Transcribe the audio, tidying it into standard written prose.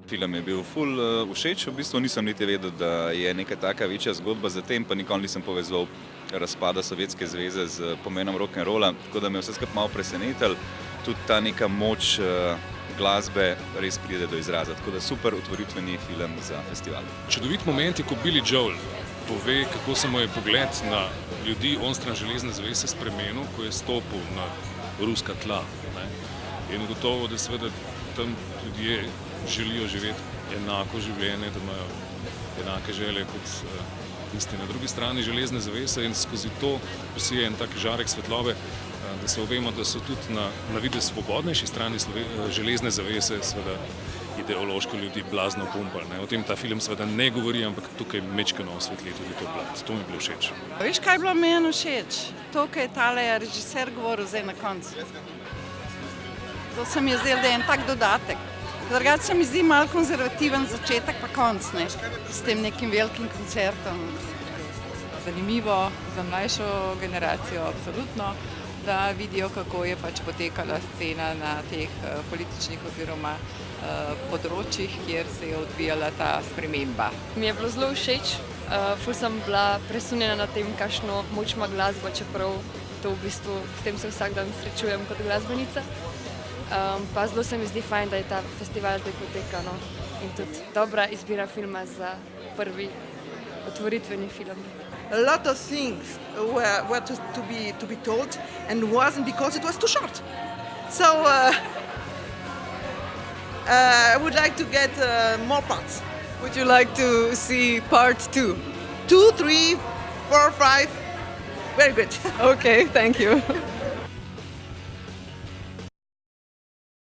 Film je bil ful všeč, v bistvu nisem niti vedel, da je neka taka večja zgodba za tem, pa nikoli nisem povezoval razpada Sovjetske zveze z pomenom rock'n'rolla, tako da me je vse skupaj malo presenetil. Tudi ta neka moč glasbe res pride do izraza, tako da super otvoritveni film za festival. Čudovit moment je, ko Billy Joel pove, kako se mu je pogled na ljudi onstran železne zavese spremenil, ko je stopil na ruska tla. Ne? In gotovo, da seveda tam ljudje želijo živeti enako življenje, da imajo enake želje kot tisti na drugi strani železne zavese in skozi to posije en tak žarek svetlobe, da se ovemo, da so tudi na videz svobodnejši strani železne zavese seveda ideološko ljudi blazno pumpali. Ne. O tem ta film seveda ne govori, ampak tukaj mečkano osvetli tudi to plat. To mi je bilo všeč. Veš, kaj je bilo meni všeč? To, kaj je tale režiser govoril zdaj na koncu. To se mi je zdelo, da je en tak dodatek. Drugače se mi zdi malo konzervativen začetek pa konc, ne, s tem nekim velikim koncertom. Zanimivo za mlajšo generacijo, absolutno, da vidijo, kako je pač potekala scena na teh političnih oziroma področjih, kjer se je odvijala ta sprememba. Mi je bilo zelo všeč, ful sem bila presunjena nad tem, kakšno moč ima glasba, čeprav to v bistvu s tem se vsak dan srečujem kot glasbenica. Pa zelo se mi zdi fajn, da je ta festival zdaj poteka, no? In tudi dobra izbira filma za prvi otvoritveni film. A lot of things were to be told and wasn't because it was too short. So I would like to get more parts. Would you like to see part 2? 2, 3, 4, 5. Very good. Okay, thank you.